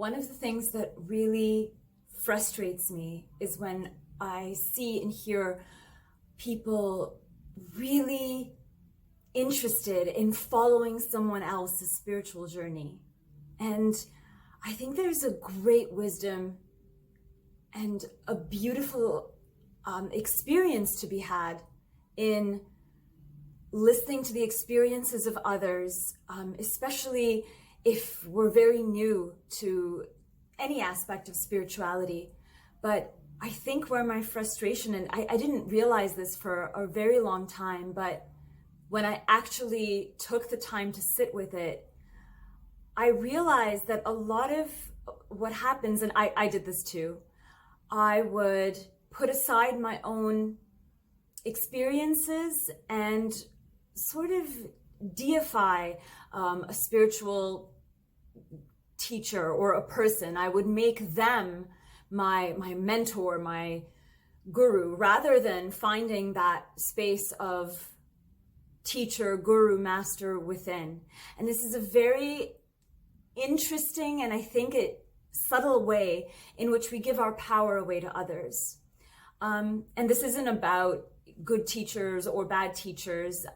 One of the things that really frustrates me is when I see and hear people really interested in following someone else's spiritual journey. And I think there's a great wisdom and a beautiful experience to be had in listening to the experiences of others, especially if we're very new to any aspect of spirituality. But I think where my frustration, and I didn't realize this for a very long time, but when I actually took the time to sit with it, I realized that a lot of what happens, and I did this too, I would put aside my own experiences and sort of deify a spiritual teacher or a person. I would make them my mentor, my guru, rather than finding that space of teacher, guru, master within. And this is a very interesting and I think subtle way in which we give our power away to others. And this isn't about good teachers or bad teachers.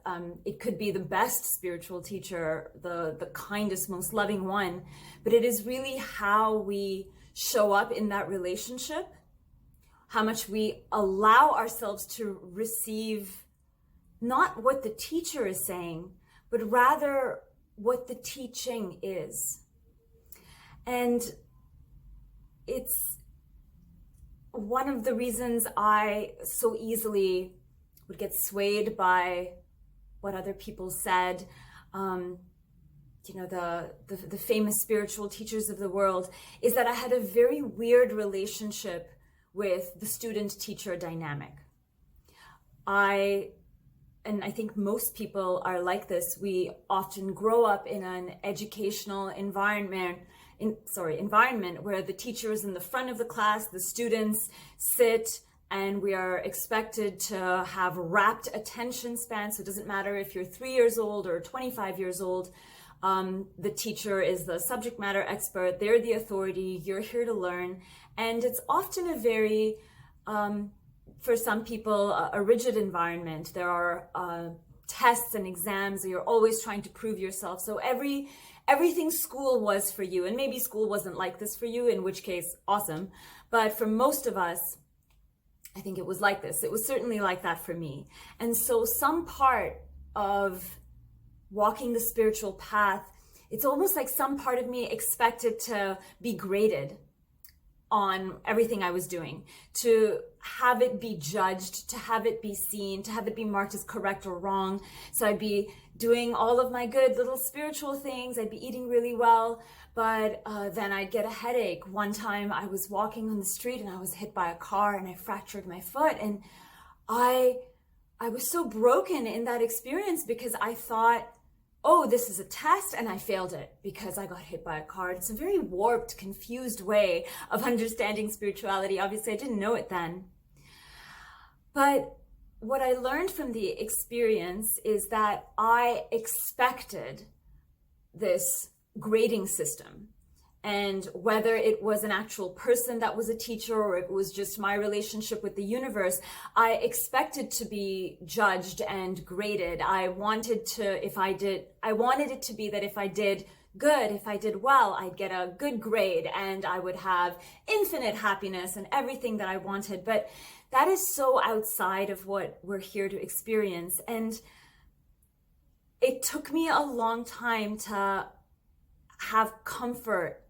It could be the best spiritual teacher, the kindest, most loving one, but it is really how we show up in that relationship, how much we allow ourselves to receive not what the teacher is saying, but rather what the teaching is. And it's one of the reasons I so easily would get swayed by what other people said. The famous spiritual teachers of the world, is that I had a very weird relationship with the student-teacher dynamic. And I think most people are like this. We often grow up in an educational environment where the teacher is in the front of the class, the students sit, and we are expected to have rapt attention span. So it doesn't matter if you're 3 years old or 25 years old. The teacher is the subject matter expert. They're the authority. You're here to learn. And it's often a very, for some people, a rigid environment. There are tests and exams. You're always trying to prove yourself. So everything school was for you, and maybe school wasn't like this for you, in which case, awesome. But for most of us, I think it was like this. It was certainly like that for me. And so some part of walking the spiritual path, it's almost like some part of me expected to be graded on everything I was doing, to have it be judged, to have it be seen, to have it be marked as correct or wrong. So I'd be doing all of my good little spiritual things. I'd be eating really well, but then I'd get a headache. One time I was walking on the street and I was hit by a car and I fractured my foot. And I was so broken in that experience because I thought, oh, this is a test, and I failed it because I got hit by a car. It's a very warped, confused way of understanding spirituality. Obviously, I didn't know it then. But what I learned from the experience is that I expected this grading system. And whether it was an actual person that was a teacher or it was just my relationship with the universe, I expected to be judged and graded. I wanted it to be that if I did good, if I did well, I'd get a good grade and I would have infinite happiness and everything that I wanted. But that is so outside of what we're here to experience. And it took me a long time to have comfort.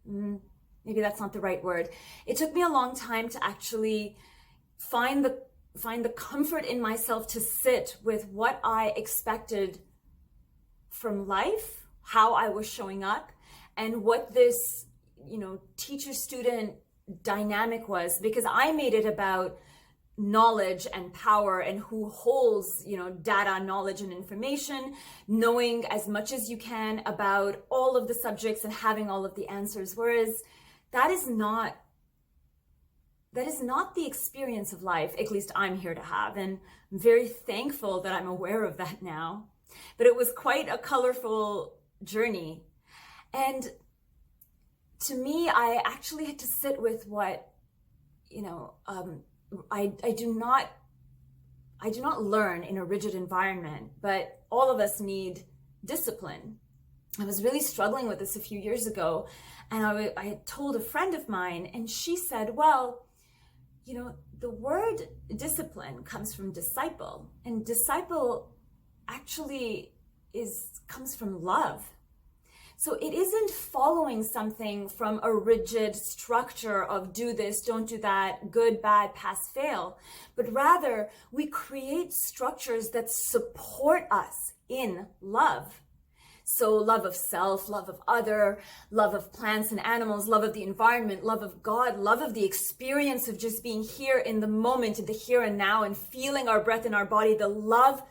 Maybe that's not the right word. It took me a long time to actually find the comfort in myself to sit with what I expected from life, how I was showing up, and what this, teacher-student dynamic was, because I made it about knowledge and power and who holds, data, knowledge, and information, knowing as much as you can about all of the subjects and having all of the answers. Whereas that is not the experience of life, at least I'm here to have. And I'm very thankful that I'm aware of that now. But it was quite a colorful journey. And to me, I actually had to sit with what, I do not learn in a rigid environment, but all of us need discipline. I was really struggling with this a few years ago, and I had told a friend of mine, and she said, well, the word discipline comes from disciple, and disciple actually comes from love. So it isn't following something from a rigid structure of do this, don't do that, good, bad, pass, fail, but rather we create structures that support us in love. So love of self, love of other, love of plants and animals, love of the environment, love of God, love of the experience of just being here in the moment, in the here and now, and feeling our breath in our body, the love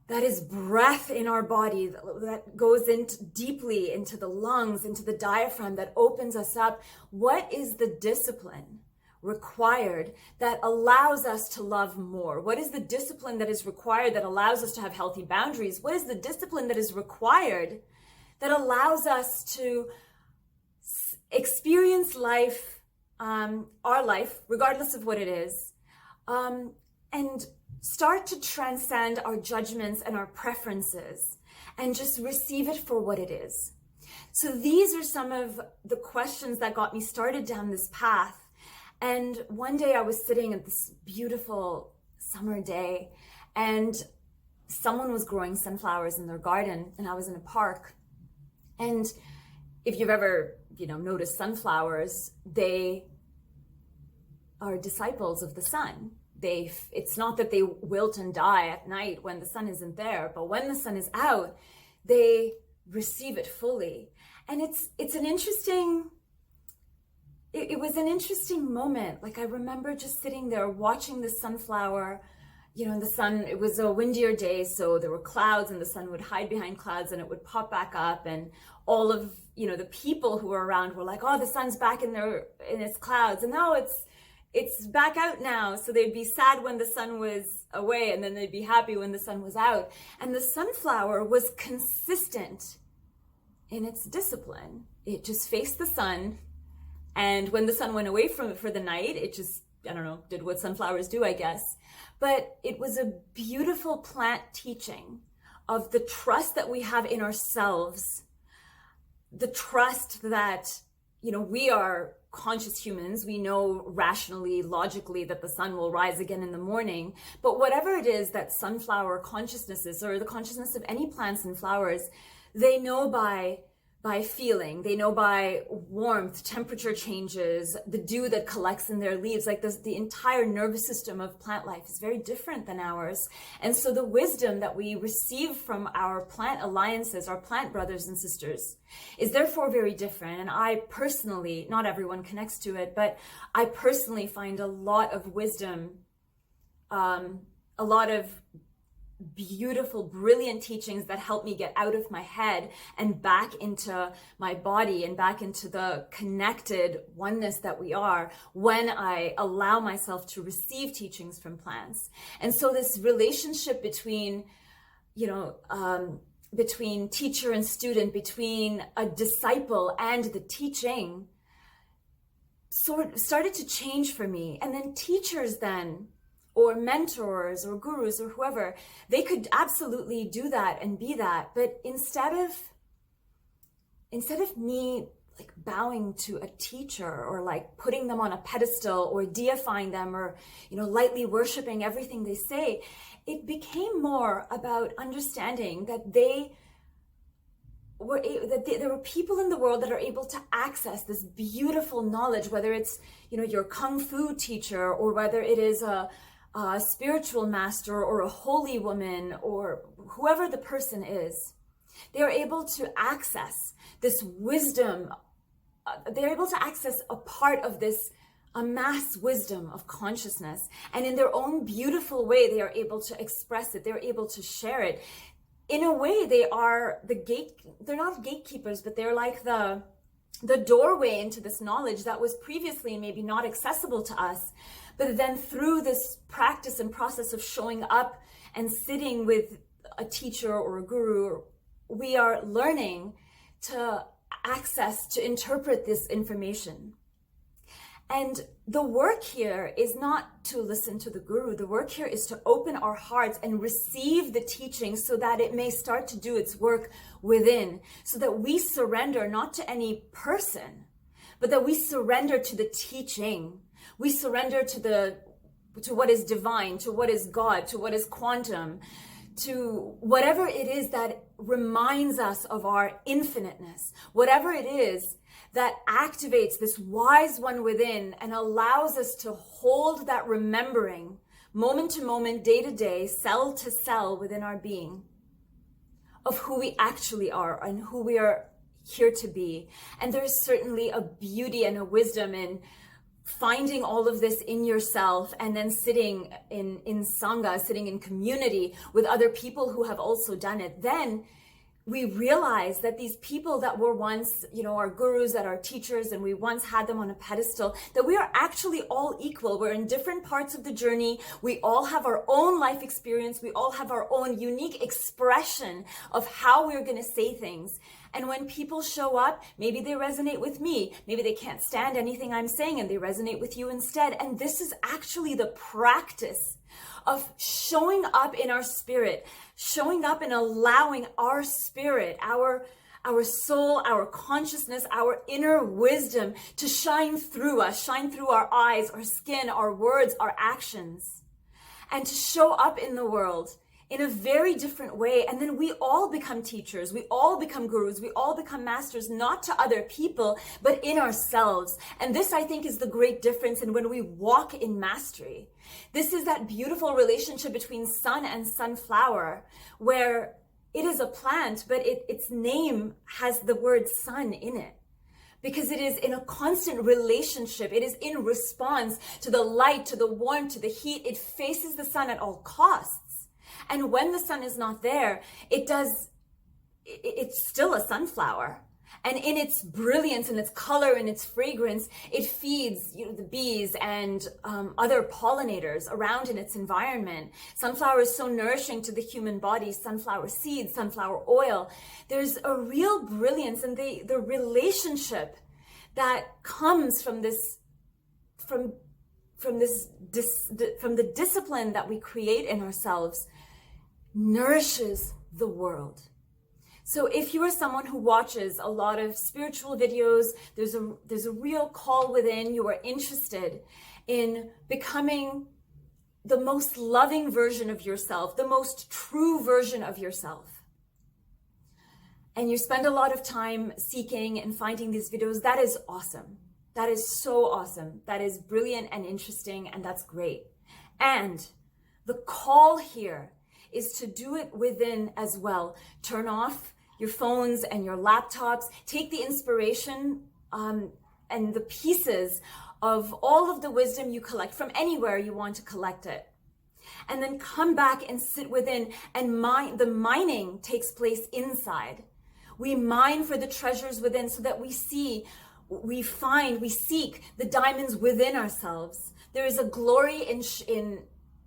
that is breath in our body that goes deeply into the lungs, into the diaphragm, that opens us up. What is the discipline required that allows us to love more? What is the discipline that is required that allows us to have healthy boundaries? What is the discipline that is required that allows us to experience life, our life, regardless of what it is, and start to transcend our judgments and our preferences and just receive it for what it is? So these are some of the questions that got me started down this path. And one day I was sitting at this beautiful summer day, and someone was growing sunflowers in their garden, and I was in a park. And if you've ever, noticed sunflowers, they are disciples of the sun. It's not that they wilt and die at night when the sun isn't there, but when the sun is out, they receive it fully. And it's an interesting, it was an interesting moment. Like, I remember just sitting there watching the sunflower, in the sun. It was a windier day, so there were clouds, and the sun would hide behind clouds and it would pop back up, and all of, the people who were around were like, oh, the sun's back in its clouds, and no, it's back out now. So they'd be sad when the sun was away, and then they'd be happy when the sun was out. And the sunflower was consistent in its discipline. It just faced the sun. And when the sun went away from it for the night, it just, did what sunflowers do, I guess. But it was a beautiful plant teaching of the trust that we have in ourselves, the trust that, we are conscious humans. We know rationally, logically that the sun will rise again in the morning. But whatever it is that sunflower consciousness is, or the consciousness of any plants and flowers, they know by feeling, they know by warmth, temperature changes, the dew that collects in their leaves. Like the entire nervous system of plant life is very different than ours. And so the wisdom that we receive from our plant alliances, our plant brothers and sisters, is therefore very different. And I personally, not everyone connects to it, but I personally find a lot of wisdom, a lot of beautiful, brilliant teachings that help me get out of my head and back into my body and back into the connected oneness that we are when I allow myself to receive teachings from plants. And so this relationship between, between teacher and student, between a disciple and the teaching, started to change for me. And then teachers or mentors or gurus or whoever, they could absolutely do that and be that. But instead of me like bowing to a teacher or like putting them on a pedestal or deifying them or, lightly worshiping everything they say, it became more about understanding that there were people in the world that are able to access this beautiful knowledge, whether it's, your kung fu teacher, or whether it is a spiritual master or a holy woman or whoever the person is. They are able to access this wisdom. They're able to access a part of this amass wisdom of consciousness. And in their own beautiful way, they are able to express it. They're able to share it. In a way, they're not gatekeepers, but they're like the doorway into this knowledge that was previously maybe not accessible to us. But then through this practice and process of showing up and sitting with a teacher or a guru, we are learning to access to interpret this information. And the work here is not to listen to the guru. The work here is to open our hearts and receive the teaching so that it may start to do its work within, so that we surrender not to any person, but that we surrender to the teaching. We surrender to what is divine, to what is God, to what is quantum, to whatever it is that reminds us of our infiniteness, whatever it is that activates this wise one within and allows us to hold that remembering moment to moment, day to day, cell to cell within our being of who we actually are and who we are here to be. And there's certainly a beauty and a wisdom in finding all of this in yourself and then sitting in Sangha, sitting in community with other people who have also done it. Then we realize that these people that were once, our gurus, that are teachers, and we once had them on a pedestal, that we are actually all equal. We're in different parts of the journey. We all have our own life experience. We all have our own unique expression of how we're going to say things. And when people show up, maybe they resonate with me. Maybe they can't stand anything I'm saying and they resonate with you instead. And this is actually the practice of showing up in our spirit, showing up and allowing our spirit, our soul, our consciousness, our inner wisdom to shine through us, shine through our eyes, our skin, our words, our actions, and to show up in the world in a very different way. And then we all become teachers, we all become gurus, we all become masters, not to other people, but in ourselves. And this, I think, is the great difference in when we walk in mastery. This is that beautiful relationship between sun and sunflower, where it is a plant, but its name has the word sun in it, because it is in a constant relationship. It is in response to the light, to the warmth, to the heat. It faces the sun at all costs. And when the sun is not there, it's still a sunflower. And in its brilliance and its color and its fragrance, it feeds the bees and other pollinators around in its environment. Sunflower is so nourishing to the human body. Sunflower seeds, sunflower oil. There's a real brilliance, and the relationship that comes from this, from the discipline that we create in ourselves, nourishes the world. So if you are someone who watches a lot of spiritual videos, there's a real call within, you are interested in becoming the most loving version of yourself, the most true version of yourself, and you spend a lot of time seeking and finding these videos, that is awesome. That is so awesome. That is brilliant and interesting, and that's great. And the call here is to do it within as well. Turn off your phones and your laptops. Take the inspiration and the pieces of all of the wisdom you collect from anywhere you want to collect it. And then come back and sit within, and the mining takes place inside. We mine for the treasures within so that we see, we seek the diamonds within ourselves. There is a glory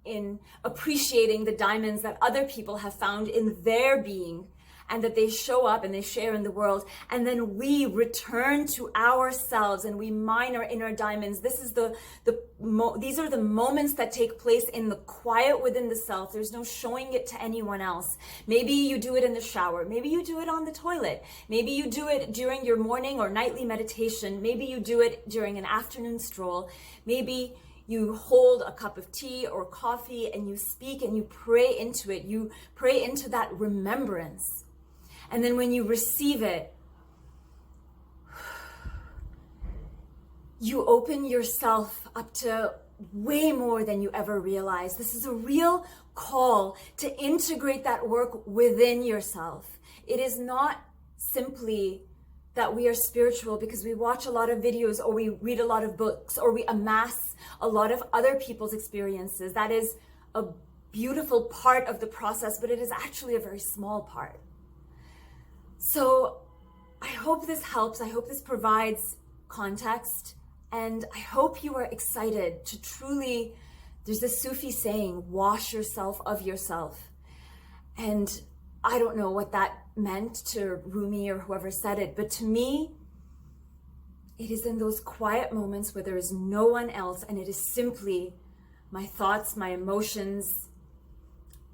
in appreciating the diamonds that other people have found in their being, and that they show up and they share in the world. And then we return to ourselves and we mine our inner diamonds. These are the moments that take place in the quiet within the self. There's no showing it to anyone else. Maybe you do it in the shower. Maybe you do it on the toilet. Maybe you do it during your morning or nightly meditation. Maybe you do it during an afternoon stroll. Maybe you hold a cup of tea or coffee and you speak and you pray into it. You pray into that remembrance. And then when you receive it, you open yourself up to way more than you ever realized. This is a real call to integrate that work within yourself. It is not simply that we are spiritual because we watch a lot of videos or we read a lot of books or we amass a lot of other people's experiences. That is a beautiful part of the process, but it is actually a very small part. So I hope this helps. I hope this provides context, and I hope you are excited to truly, there's this Sufi saying, wash yourself of yourself. And I don't know what that meant to Rumi or whoever said it, but to me, it is in those quiet moments where there is no one else and it is simply my thoughts, my emotions,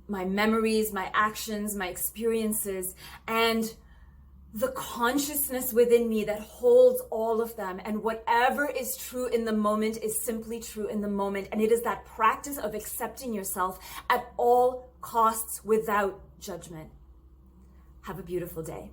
my memories, my actions, my experiences, and the consciousness within me that holds all of them. And whatever is true in the moment is simply true in the moment. And it is that practice of accepting yourself at all costs without judgment. Have a beautiful day.